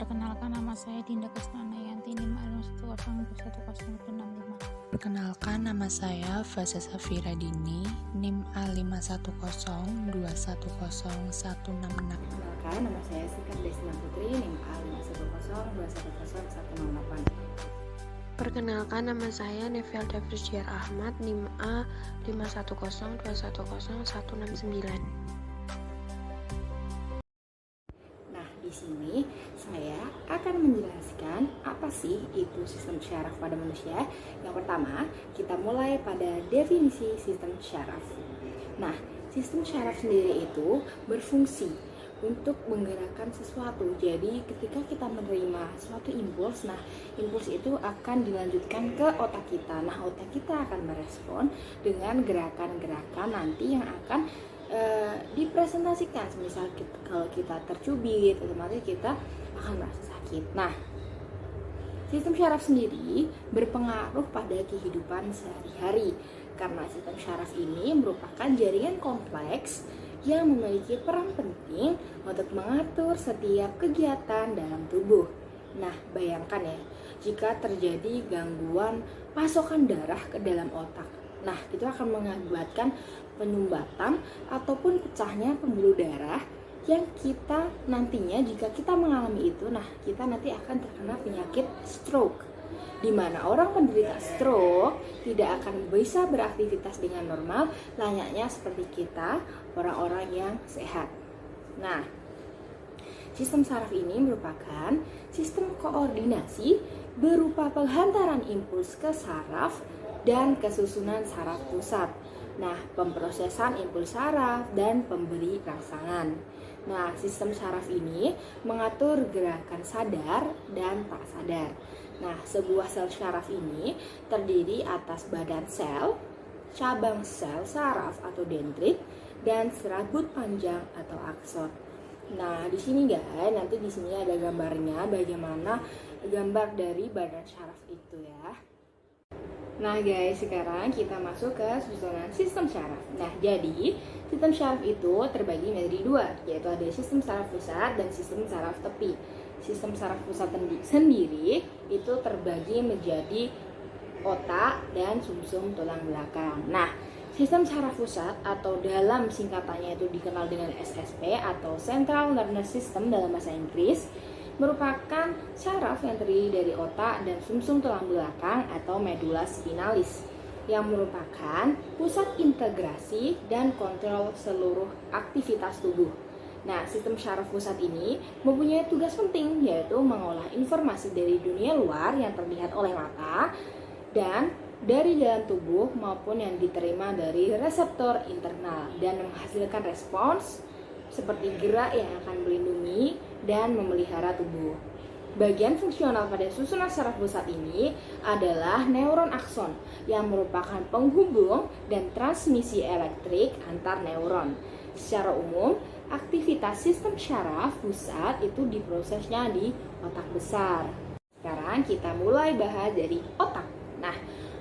Perkenalkan, nama saya Dinda Kestana Yanti, NIM A51021065. Perkenalkan, nama saya Faza Safira Dini, NIM A5102101666. Perkenalkan, nama saya Sikap Desna Putri, NIM A5102101068. Perkenalkan, nama saya Nevelda Frisjiar Ahmad, NIM A5102101669. Nah, di sini saya akan menjelaskan apa sih itu sistem syaraf pada manusia. Yang pertama, kita mulai pada definisi sistem syaraf. Nah, sistem syaraf sendiri itu berfungsi untuk menggerakkan sesuatu. Jadi ketika kita menerima suatu impuls, nah impuls itu akan dilanjutkan ke otak kita. Nah, otak kita akan merespon dengan gerakan-gerakan nanti yang akan dipresentasikan. Misal kalau kita tercubit, otomatis kita akan merasa sakit. Nah, sistem syaraf sendiri berpengaruh pada kehidupan sehari-hari karena sistem syaraf ini merupakan jaringan kompleks yang memiliki peran penting untuk mengatur setiap kegiatan dalam tubuh. Nah, bayangkan ya, jika terjadi gangguan pasokan darah ke dalam otak. Nah, itu akan mengakibatkan penyumbatan ataupun pecahnya pembuluh darah yang kita nantinya jika kita mengalami itu, nah kita nanti akan terkena penyakit stroke, di mana orang penderita stroke tidak akan bisa beraktivitas dengan normal layaknya seperti kita orang-orang yang sehat. Nah, sistem saraf ini merupakan sistem koordinasi berupa penghantaran impuls ke saraf dan kesusunan saraf pusat. Nah, pemprosesan impuls saraf dan pemberi rangsangan. Nah, sistem saraf ini mengatur gerakan sadar dan tak sadar. Nah, sebuah sel saraf ini terdiri atas badan sel, cabang sel saraf atau dendrit, dan serabut panjang atau akson. Nah, di sini guys, nanti di sini ada gambarnya bagaimana gambar dari badan saraf itu ya. Nah guys, sekarang kita masuk ke susunan sistem syaraf. Nah, jadi sistem syaraf itu terbagi menjadi dua, yaitu ada sistem saraf pusat dan sistem saraf tepi. Sistem saraf pusat sendiri itu terbagi menjadi otak dan sumsum tulang belakang. Nah, sistem saraf pusat atau dalam singkatannya itu dikenal dengan SSP atau Central Nervous System dalam bahasa Inggris, merupakan saraf yang terdiri dari otak dan sumsum tulang belakang atau medula spinalis yang merupakan pusat integrasi dan kontrol seluruh aktivitas tubuh. Nah, sistem syaraf pusat ini mempunyai tugas penting, yaitu mengolah informasi dari dunia luar yang terlihat oleh mata dan dari dalam tubuh maupun yang diterima dari reseptor internal dan menghasilkan respons seperti gerak yang akan melindungi dan memelihara tubuh. Bagian fungsional pada susunan saraf pusat ini adalah neuron akson yang merupakan penghubung dan transmisi elektrik antar neuron. Secara umum, aktivitas sistem syaraf pusat itu diprosesnya di otak besar. Sekarang kita mulai bahas dari otak. Nah,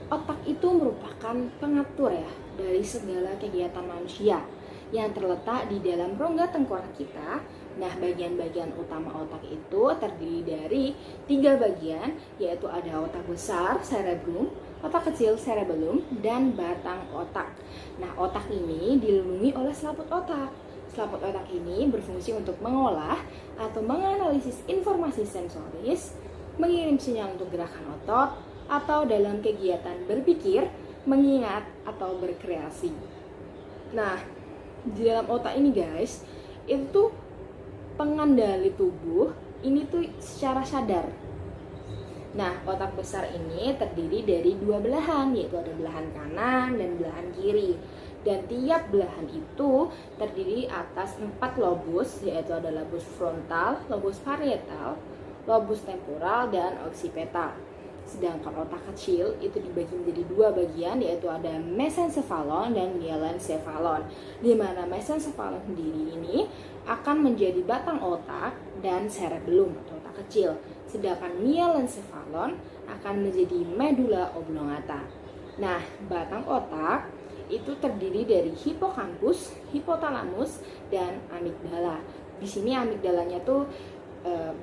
otak itu merupakan pengatur ya dari segala kegiatan manusia yang terletak di dalam rongga tengkorak kita. Nah, bagian-bagian utama otak itu terdiri dari 3 bagian, yaitu ada otak besar, cerebrum, otak kecil, cerebellum, dan batang otak. Nah, otak ini dilindungi oleh selaput otak. Selaput otak ini berfungsi untuk mengolah atau menganalisis informasi sensoris, mengirim sinyal untuk gerakan otot, atau dalam kegiatan berpikir, mengingat, atau berkreasi. Nah, di dalam otak ini guys, itu pengendali tubuh ini tuh secara sadar. Nah, otak besar ini terdiri dari 2 belahan, yaitu ada belahan kanan dan belahan kiri. Dan tiap belahan itu terdiri atas 4 lobus, yaitu ada lobus frontal, lobus parietal, lobus temporal, dan occipital. Sedangkan otak kecil itu dibagi menjadi 2 bagian, yaitu ada mesencephalon dan mielencephalon, di mana mesencephalon sendiri ini akan menjadi batang otak dan cerebellum atau otak kecil, sedangkan mielencephalon akan menjadi medula oblongata. Nah, batang otak itu terdiri dari hipokampus, hipotalamus, dan amigdala. Di sini amigdalanya tuh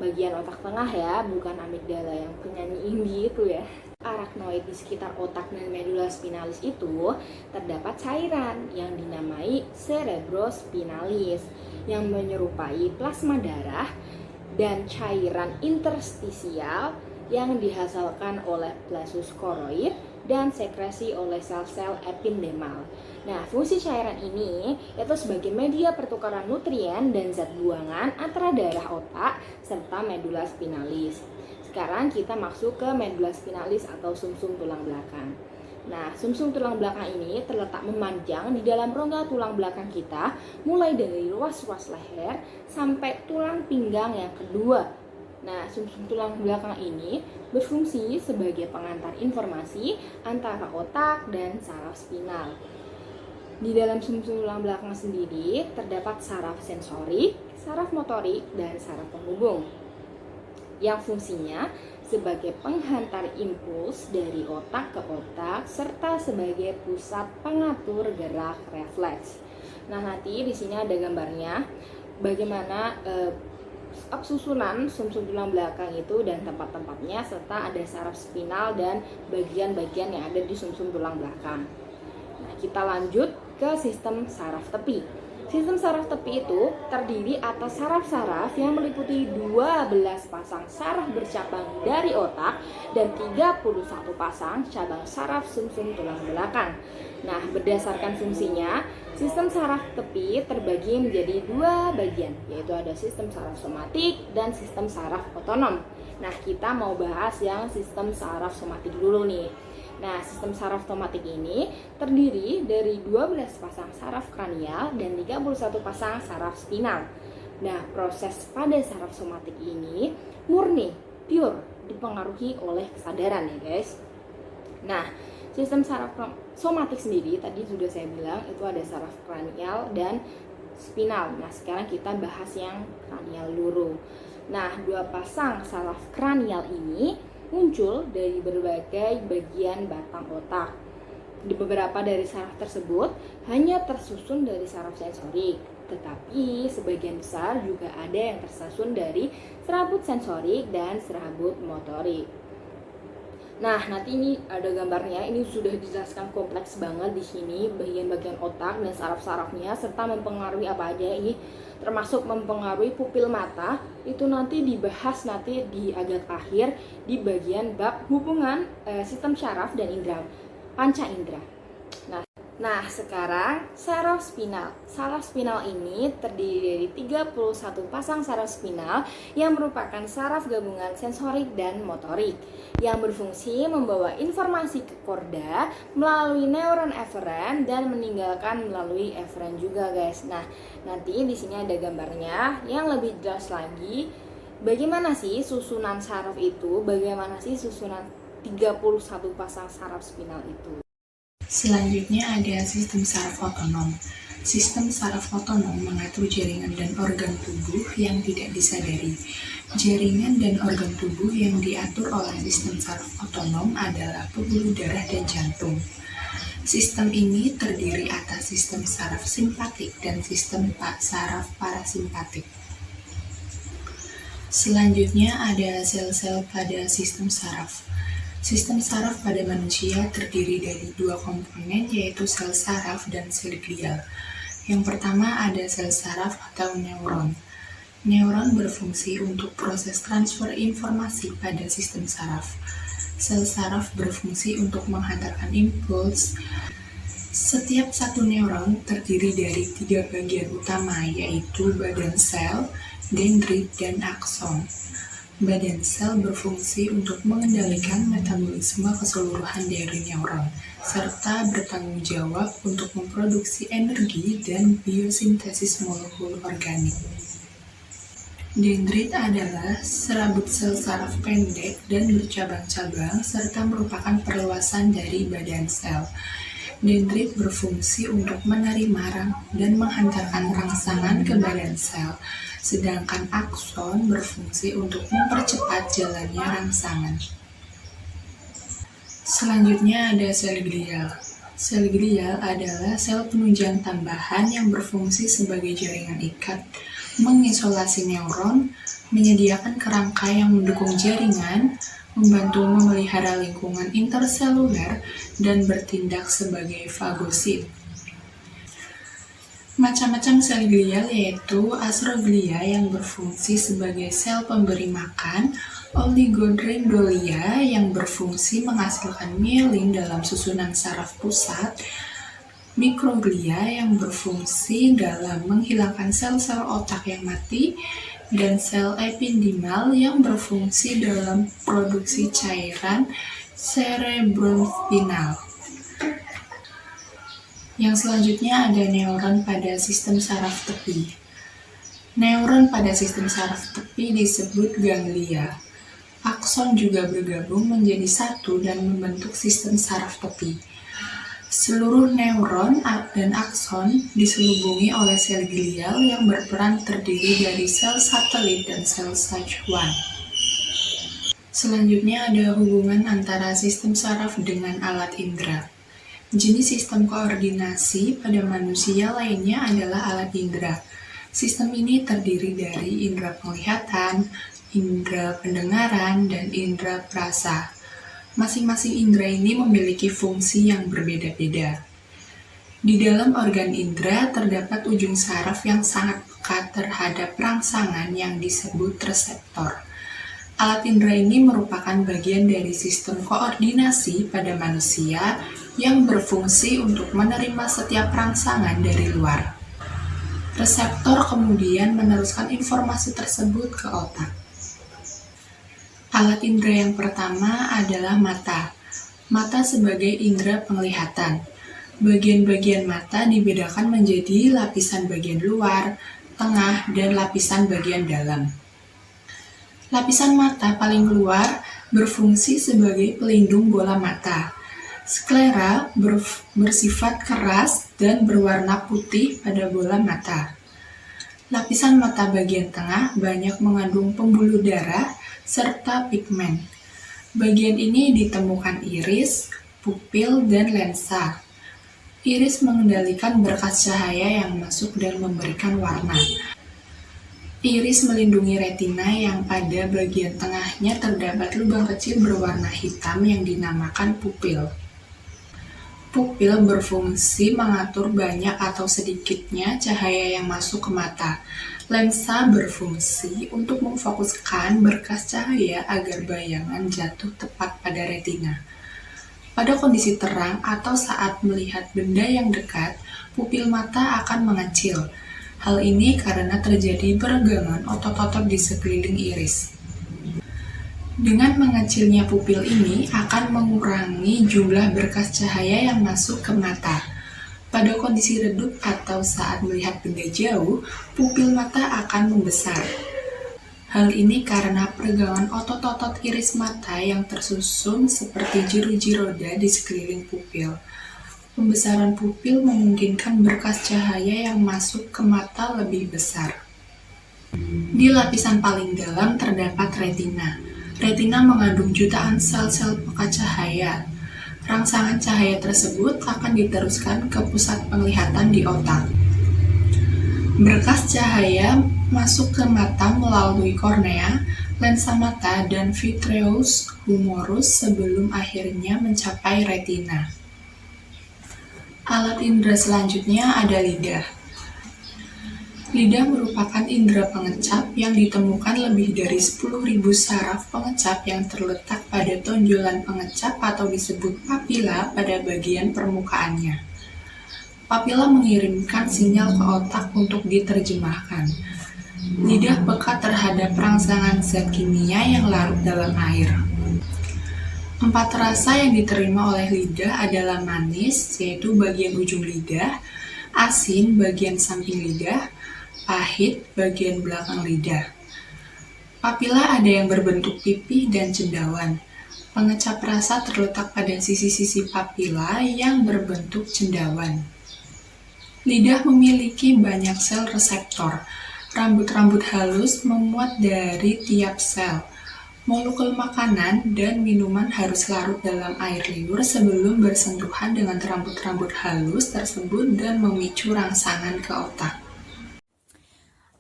bagian otak tengah ya, bukan amigdala yang penyanyi indie itu ya. Arachnoid di sekitar otak dan medula spinalis itu terdapat cairan yang dinamai cerebrospinalis yang menyerupai plasma darah dan cairan interstisial yang dihasilkan oleh plexus choroid dan sekresi oleh sel-sel epidemal. Nah, fungsi cairan ini itu sebagai media pertukaran nutrien dan zat buangan antara daerah otak serta medula spinalis. Sekarang kita masuk ke medula spinalis atau sumsum tulang belakang. Nah, sumsum tulang belakang ini terletak memanjang di dalam rongga tulang belakang kita, mulai dari ruas-ruas leher sampai tulang pinggang yang kedua. Nah, sumsum tulang belakang ini berfungsi sebagai pengantar informasi antara otak dan saraf spinal. Di dalam sumsum tulang belakang sendiri terdapat saraf sensorik, saraf motorik, dan saraf penghubung yang fungsinya sebagai penghantar impuls dari otak ke otak serta sebagai pusat pengatur gerak refleks. Nah, nanti di sini ada gambarnya bagaimana susunan sumsum tulang belakang itu dan tempat-tempatnya, serta ada saraf spinal dan bagian-bagian yang ada di sumsum tulang belakang. Nah, kita lanjut ke sistem saraf tepi. Sistem saraf tepi itu terdiri atas saraf-saraf yang meliputi 12 pasang saraf bercabang dari otak dan 31 pasang cabang saraf sumsum tulang belakang. Nah, berdasarkan fungsinya, sistem saraf tepi terbagi menjadi 2 bagian, yaitu ada sistem saraf somatik dan sistem saraf otonom. Nah, kita mau bahas yang sistem saraf somatik dulu nih. Nah, sistem saraf somatik ini terdiri dari 12 pasang saraf kranial dan 31 pasang saraf spinal. Nah, proses pada saraf somatik ini murni, pure, dipengaruhi oleh kesadaran ya guys. Nah, sistem saraf somatik sendiri tadi sudah saya bilang itu ada saraf kranial dan spinal. Nah, sekarang kita bahas yang kranial dulu. Nah, 2 pasang saraf kranial ini muncul dari berbagai bagian batang otak. Di beberapa dari saraf tersebut hanya tersusun dari saraf sensorik, tetapi sebagian besar juga ada yang tersusun dari serabut sensorik dan serabut motorik. Nah, nanti ini ada gambarnya. Ini sudah dijelaskan kompleks banget di sini bagian-bagian otak dan saraf-sarafnya serta mempengaruhi apa aja ini, termasuk mempengaruhi pupil mata. Itu nanti dibahas nanti di agak akhir di bagian bab hubungan sistem syaraf dan indera, panca indera. Nah, sekarang saraf spinal. Saraf spinal ini terdiri dari 31 pasang saraf spinal yang merupakan saraf gabungan sensorik dan motorik yang berfungsi membawa informasi ke korda melalui neuron eferen dan meninggalkan melalui eferen juga, guys. Nah, nanti di sini ada gambarnya yang lebih jelas lagi bagaimana sih susunan saraf itu, bagaimana sih susunan 31 pasang saraf spinal itu. Selanjutnya ada sistem saraf otonom. Sistem saraf otonom mengatur jaringan dan organ tubuh yang tidak disadari. Jaringan dan organ tubuh yang diatur oleh sistem saraf otonom adalah pembuluh darah dan jantung. Sistem ini terdiri atas sistem saraf simpatik dan sistem saraf parasimpatik. Selanjutnya ada sel-sel pada sistem saraf. Sistem saraf pada manusia terdiri dari 2 komponen, yaitu sel saraf dan sel glial. Yang pertama ada sel saraf atau neuron. Neuron berfungsi untuk proses transfer informasi pada sistem saraf. Sel saraf berfungsi untuk menghantarkan impuls. Setiap satu neuron terdiri dari 3 bagian utama, yaitu badan sel, dendrit, dan akson. Badan sel berfungsi untuk mengendalikan metabolisme keseluruhan dari neuron, serta bertanggung jawab untuk memproduksi energi dan biosintesis molekul organik. Dendrit adalah serabut sel saraf pendek dan bercabang-cabang, serta merupakan perluasan dari badan sel. Dendrit berfungsi untuk menerima dan menghantarkan rangsangan ke badan sel, sedangkan akson berfungsi untuk mempercepat jalannya rangsangan. Selanjutnya ada sel glial. Sel glial adalah sel penunjang tambahan yang berfungsi sebagai jaringan ikat, mengisolasi neuron, menyediakan kerangka yang mendukung jaringan, membantu memelihara lingkungan interseluler, dan bertindak sebagai fagosit. Macam-macam sel glial yaitu astroglia yang berfungsi sebagai sel pemberi makan, oligodendrolia yang berfungsi menghasilkan mielin dalam susunan saraf pusat, mikroglia yang berfungsi dalam menghilangkan sel-sel otak yang mati, dan sel epidimal yang berfungsi dalam produksi cairan cerebrospinal. Yang selanjutnya ada neuron pada sistem saraf tepi. Neuron pada sistem saraf tepi disebut ganglia. Akson juga bergabung menjadi satu dan membentuk sistem saraf tepi. Seluruh neuron dan akson diselubungi oleh sel glial yang berperan terdiri dari sel satelit dan sel Schwann. Selanjutnya ada hubungan antara sistem saraf dengan alat indera. Jenis sistem koordinasi pada manusia lainnya adalah alat indera. Sistem ini terdiri dari indera penglihatan, indera pendengaran, dan indera perasa. Masing-masing indera ini memiliki fungsi yang berbeda-beda. Di dalam organ indera terdapat ujung saraf yang sangat peka terhadap rangsangan yang disebut reseptor. Alat indera ini merupakan bagian dari sistem koordinasi pada manusia yang berfungsi untuk menerima setiap rangsangan dari luar. Reseptor kemudian meneruskan informasi tersebut ke otak. Alat indera yang pertama adalah mata. Mata sebagai indera penglihatan. Bagian-bagian mata dibedakan menjadi lapisan bagian luar, tengah, dan lapisan bagian dalam. Lapisan mata paling luar berfungsi sebagai pelindung bola mata. Sklera bersifat keras dan berwarna putih pada bola mata. Lapisan mata bagian tengah banyak mengandung pembuluh darah serta pigmen. Bagian ini ditemukan iris, pupil, dan lensa. Iris mengendalikan berkas cahaya yang masuk dan memberikan warna. Iris melindungi retina yang pada bagian tengahnya terdapat lubang kecil berwarna hitam yang dinamakan pupil. Pupil berfungsi mengatur banyak atau sedikitnya cahaya yang masuk ke mata. Lensa berfungsi untuk memfokuskan berkas cahaya agar bayangan jatuh tepat pada retina. Pada kondisi terang atau saat melihat benda yang dekat, pupil mata akan mengecil. Hal ini karena terjadi peregangan otot-otot di sekeliling iris. Dengan mengecilnya pupil ini akan mengurangi jumlah berkas cahaya yang masuk ke mata. Pada kondisi redup atau saat melihat benda jauh, pupil mata akan membesar. Hal ini karena peregangan otot-otot iris mata yang tersusun seperti jeruji roda di sekeliling pupil. Pembesaran pupil memungkinkan berkas cahaya yang masuk ke mata lebih besar. Di lapisan paling dalam terdapat retina. Retina mengandung jutaan sel-sel peka cahaya. Rangsangan cahaya tersebut akan diteruskan ke pusat penglihatan di otak. Berkas cahaya masuk ke mata melalui kornea, lensa mata, dan vitreous humorus sebelum akhirnya mencapai retina. Alat indera selanjutnya ada lidah. Lidah merupakan indera pengecap yang ditemukan lebih dari 10.000 saraf pengecap yang terletak pada tonjolan pengecap atau disebut papila pada bagian permukaannya. Papila mengirimkan sinyal ke otak untuk diterjemahkan. Lidah peka terhadap rangsangan zat kimia yang larut dalam air. 4 rasa yang diterima oleh lidah adalah manis, yaitu bagian ujung lidah, asin bagian samping lidah, pahit bagian belakang lidah. Papila ada yang berbentuk pipih dan cendawan. Pengecap rasa terletak pada sisi-sisi papila yang berbentuk cendawan. Lidah memiliki banyak sel reseptor. Rambut-rambut halus memuat dari tiap sel. Molekul makanan dan minuman harus larut dalam air liur sebelum bersentuhan dengan rambut-rambut halus tersebut dan memicu rangsangan ke otak.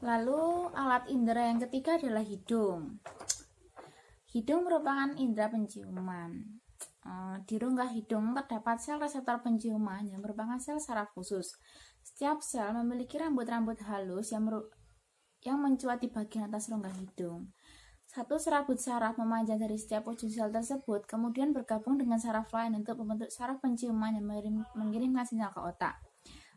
Lalu alat indera yang ketiga adalah hidung. Hidung merupakan indera penciuman. Di rongga hidung terdapat sel reseptor penciuman yang merupakan sel saraf khusus. Setiap sel memiliki rambut-rambut halus yang mencuat di bagian atas rongga hidung. Satu serabut saraf memanjang dari setiap ujung sel tersebut, kemudian bergabung dengan saraf lain untuk membentuk saraf penciuman yang mengirimkan sinyal ke otak.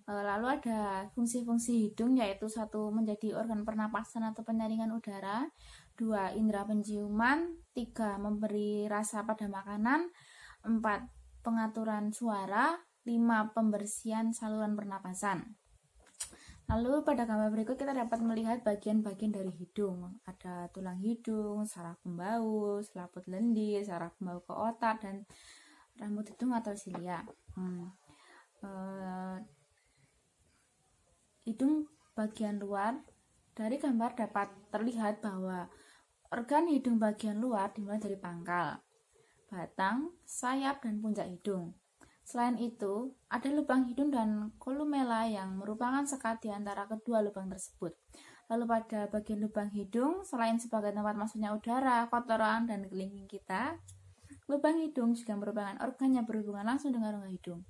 Lalu ada fungsi-fungsi hidung, yaitu 1. Menjadi organ pernapasan atau penyaringan udara, 2. Indera penciuman, 3. Memberi rasa pada makanan, 4. Pengaturan suara, 5. Pembersihan saluran pernapasan. Lalu pada gambar berikut kita dapat melihat bagian-bagian dari hidung. Ada tulang hidung, saraf pembau, selaput lendir, saraf pembau ke otak, dan rambut hidung atau silia. Hidung bagian luar, dari gambar dapat terlihat bahwa organ hidung bagian luar dimulai dari pangkal, batang, sayap, dan puncak hidung. Selain itu, ada lubang hidung dan kolumela yang merupakan sekat di antara kedua lubang tersebut. Lalu pada bagian lubang hidung, selain sebagai tempat masuknya udara, kotoran, dan kelingking kita, lubang hidung juga merupakan organ yang berhubungan langsung dengan rongga hidung.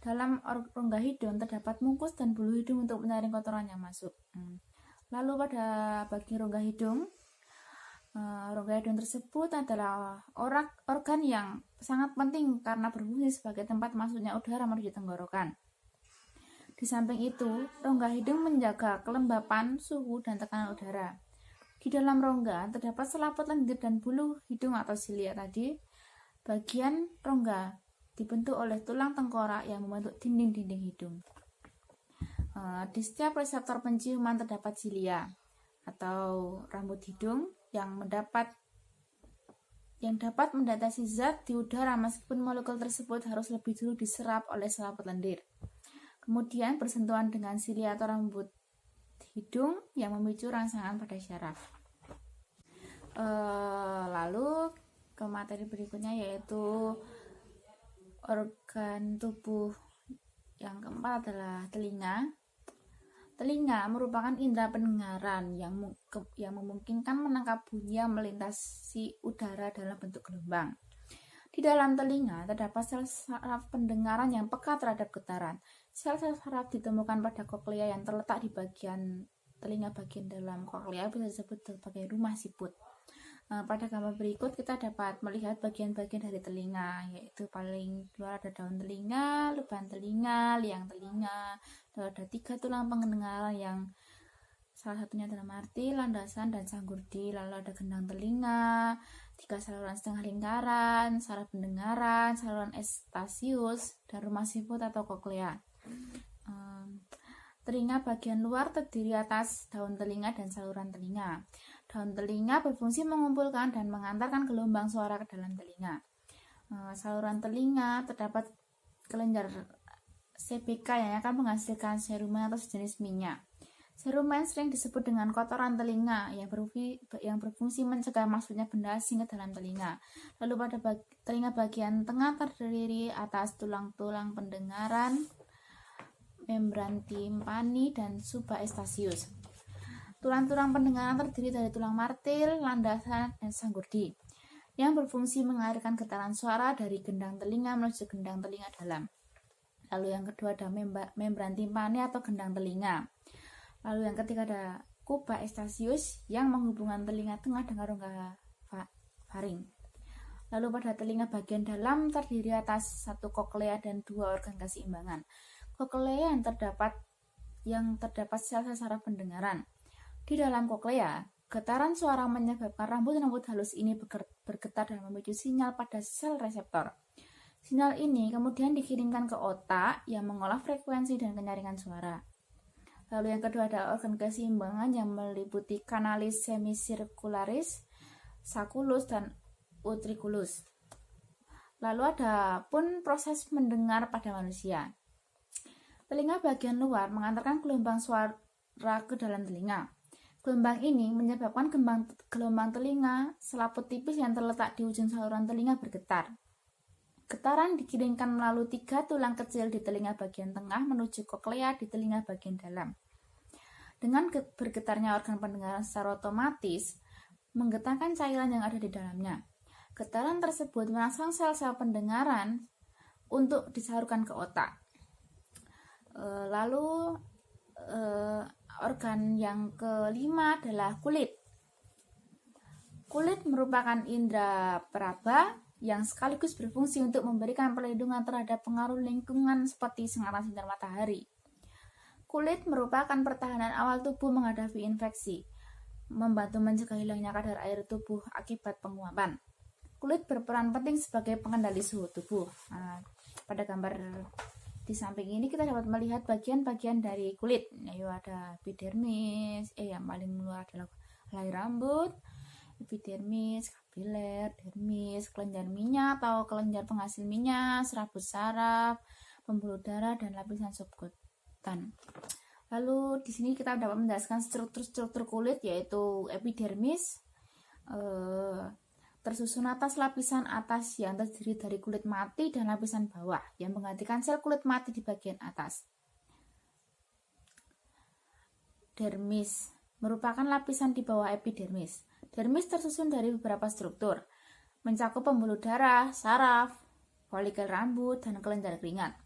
Dalam rongga hidung terdapat mukus dan bulu hidung untuk menyaring kotoran yang masuk. Lalu pada bagian rongga hidung tersebut adalah organ yang sangat penting karena berfungsi sebagai tempat masuknya udara menuju tenggorokan. Di samping itu, rongga hidung menjaga kelembapan, suhu, dan tekanan udara. Di dalam rongga terdapat selaput lendir dan bulu hidung atau silia tadi. Bagian rongga dibentuk oleh tulang tengkorak yang membentuk dinding-dinding hidung. Di setiap reseptor penciuman terdapat silia atau rambut hidung yang dapat mendeteksi zat di udara meskipun molekul tersebut harus lebih dulu diserap oleh selaput lendir. Kemudian bersentuhan dengan silia atau rambut hidung yang memicu rangsangan pada syaraf. Lalu ke materi berikutnya, yaitu organ tubuh yang keempat adalah telinga. Telinga merupakan indera pendengaran yang memungkinkan menangkap bunyi yang melintasi udara dalam bentuk gelombang. Di dalam telinga terdapat sel saraf pendengaran yang peka terhadap getaran. Sel-sel saraf ditemukan pada koklea yang terletak di bagian telinga bagian dalam koklea bisa disebut sebagai rumah siput. Pada gambar berikut kita dapat melihat bagian-bagian dari telinga, yaitu paling luar ada daun telinga, lubang telinga, liang telinga. Lalu ada 3 tulang pendengaran yang salah satunya adalah martil, landasan, dan sanggurdi. Lalu ada gendang telinga, 3 saluran setengah lingkaran, saraf pendengaran, saluran estasius, dan rumah siput atau koklea. Telinga bagian luar terdiri atas daun telinga dan saluran telinga. Daun telinga berfungsi mengumpulkan dan mengantarkan gelombang suara ke dalam telinga. Saluran telinga terdapat kelenjar CBK yang akan menghasilkan serumen atau sejenis minyak. Serumen sering disebut dengan kotoran telinga yang berfungsi mencegah masuknya benda asing ke dalam telinga. Lalu pada telinga bagian tengah terdiri atas tulang-tulang pendengaran, membran timpani, dan subaestasius. Tulang-tulang pendengaran terdiri dari tulang martil, landasan, dan sanggurdi yang berfungsi mengalirkan getaran suara dari gendang telinga menuju gendang telinga dalam. Lalu yang kedua ada membran timpani atau gendang telinga. Lalu yang ketiga ada kubaestasius yang menghubungkan telinga tengah dengan rongga faring. Lalu pada telinga bagian dalam terdiri atas 1 koklea dan 2 organ keseimbangan. Koklea yang terdapat sel-sel saraf pendengaran. Di dalam koklea, getaran suara menyebabkan rambut-rambut halus ini bergetar dan memicu sinyal pada sel reseptor. Sinyal ini kemudian dikirimkan ke otak yang mengolah frekuensi dan penyaringan suara. Lalu yang kedua adalah organ keseimbangan yang meliputi kanalis semicircularis, sacculus, dan utriculus. Lalu ada pun proses mendengar pada manusia. Telinga bagian luar mengantarkan gelombang suara ke dalam telinga. Gelombang ini menyebabkan gelombang telinga selaput tipis yang terletak di ujung saluran telinga bergetar. Getaran dikirimkan melalui 3 tulang kecil di telinga bagian tengah menuju koklea di telinga bagian dalam. Dengan bergetarnya organ pendengaran secara otomatis, menggetarkan cairan yang ada di dalamnya. Getaran tersebut merangsang sel-sel pendengaran untuk disalurkan ke otak. Lalu organ yang kelima adalah kulit. Kulit merupakan indera peraba yang sekaligus berfungsi untuk memberikan perlindungan terhadap pengaruh lingkungan seperti sengatan sinar matahari. Kulit merupakan pertahanan awal tubuh menghadapi infeksi, membantu mencegah hilangnya kadar air tubuh akibat penguapan. Kulit berperan penting sebagai pengendali suhu tubuh. Pada gambar di samping ini kita dapat melihat bagian-bagian dari kulit, yaitu ada epidermis, yang paling luar adalah helai rambut, epidermis, kapiler, dermis, kelenjar minyak atau kelenjar penghasil minyak, serabut saraf, pembuluh darah, dan lapisan subkutan. Lalu di sini kita dapat menjelaskan struktur-struktur kulit, yaitu epidermis tersusun atas lapisan atas yang terdiri dari kulit mati dan lapisan bawah yang menggantikan sel kulit mati di bagian atas. Dermis merupakan lapisan di bawah epidermis. Dermis tersusun dari beberapa struktur, mencakup pembuluh darah, saraf, folikel rambut, dan kelenjar keringat.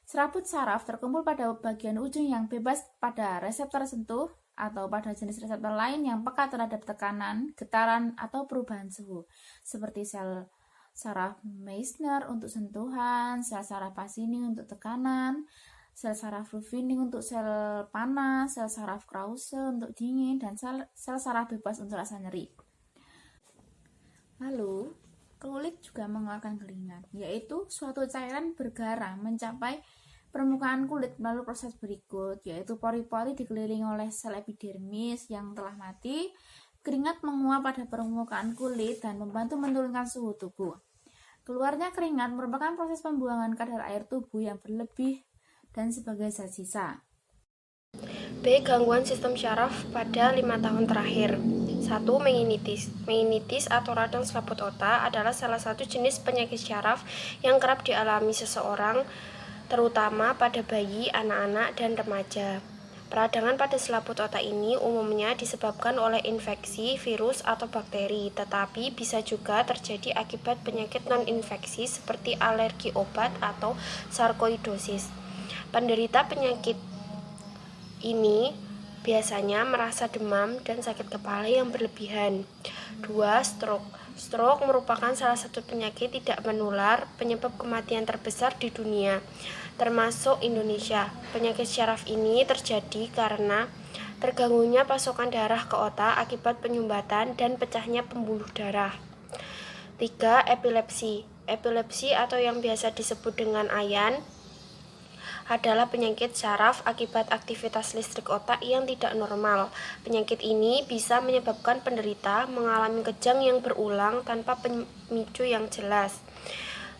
Serabut saraf terkumpul pada bagian ujung yang bebas pada reseptor sentuh atau pada jenis reseptor lain yang peka terhadap tekanan, getaran, atau perubahan suhu, seperti sel saraf Meissner untuk sentuhan, sel saraf Pacini untuk tekanan, sel saraf Ruffini untuk sel panas, sel saraf Krause untuk dingin, dan sel saraf bebas untuk rasa nyeri. Lalu, kulit juga mengeluarkan keringat, yaitu suatu cairan bergaram mencapai permukaan kulit melalui proses berikut, yaitu pori-pori dikelilingi oleh sel epidermis yang telah mati. Keringat menguap pada permukaan kulit dan membantu menurunkan suhu tubuh. Keluarnya keringat merupakan proses pembuangan kadar air tubuh yang berlebih dan sebagai zat sisa. B. Gangguan sistem syaraf pada 5 tahun terakhir. 1. Meningitis. Meningitis atau radang selaput otak adalah salah satu jenis penyakit syaraf yang kerap dialami seseorang, terutama pada bayi, anak-anak, dan remaja. Peradangan pada selaput otak ini umumnya disebabkan oleh infeksi, virus, atau bakteri, tetapi bisa juga terjadi akibat penyakit non-infeksi seperti alergi obat atau sarkoidosis. Penderita penyakit ini biasanya merasa demam dan sakit kepala yang berlebihan. 2. Stroke. Stroke merupakan salah satu penyakit tidak menular penyebab kematian terbesar di dunia, termasuk Indonesia. Penyakit syaraf ini terjadi karena terganggunya pasokan darah ke otak akibat penyumbatan dan pecahnya pembuluh darah. 3. Epilepsi. Epilepsi atau yang biasa disebut dengan ayan adalah penyakit syaraf akibat aktivitas listrik otak yang tidak normal. Penyakit ini bisa menyebabkan penderita mengalami kejang yang berulang tanpa pemicu yang jelas.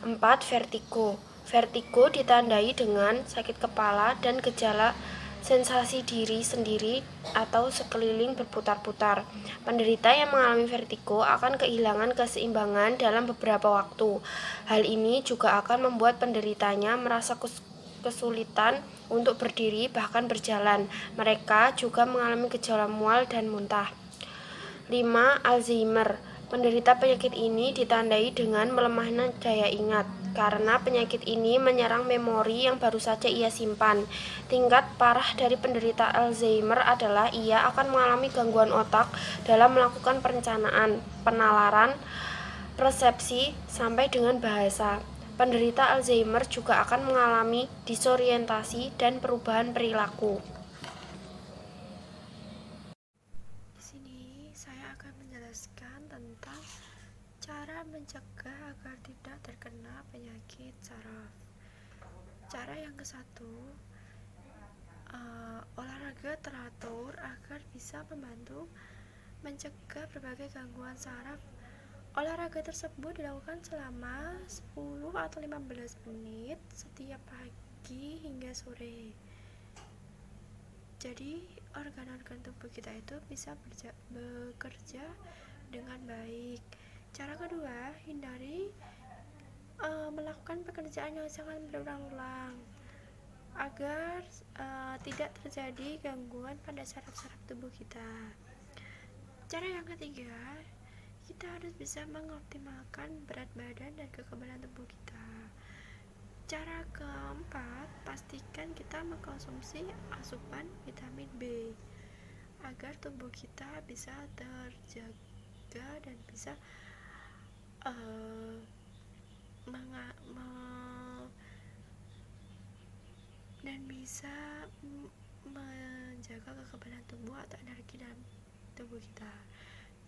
4. Vertigo. Vertigo ditandai dengan sakit kepala dan gejala sensasi diri sendiri atau sekeliling berputar-putar. Penderita yang mengalami vertigo akan kehilangan keseimbangan dalam beberapa waktu. Hal ini juga akan membuat penderitanya merasa kesulitan untuk berdiri bahkan berjalan. Mereka juga mengalami gejala mual dan muntah. 5. Alzheimer. Penderita penyakit ini ditandai dengan melemahnya daya ingat karena penyakit ini menyerang memori yang baru saja ia simpan. Tingkat parah dari penderita Alzheimer adalah ia akan mengalami gangguan otak dalam melakukan perencanaan, penalaran, persepsi, sampai dengan bahasa. Penderita Alzheimer juga akan mengalami disorientasi dan perubahan perilaku. Di sini saya akan menjelaskan tentang cara mencegah agar tidak terkena penyakit saraf. Cara yang ke-1, olahraga teratur agar bisa membantu mencegah berbagai gangguan saraf. Olahraga tersebut dilakukan selama 10 atau 15 menit setiap pagi hingga sore. Jadi organ-organ tubuh kita itu bisa bekerja dengan baik. Cara kedua, hindari melakukan pekerjaan yang sangat berulang-ulang. agar tidak terjadi gangguan pada saraf-saraf tubuh kita. Cara yang ketiga, kita harus bisa mengoptimalkan berat badan dan kekebalan tubuh kita. Cara keempat, pastikan kita mengkonsumsi asupan vitamin B agar tubuh kita bisa terjaga dan bisa menjaga kekebalan tubuh atau energi dalam tubuh kita.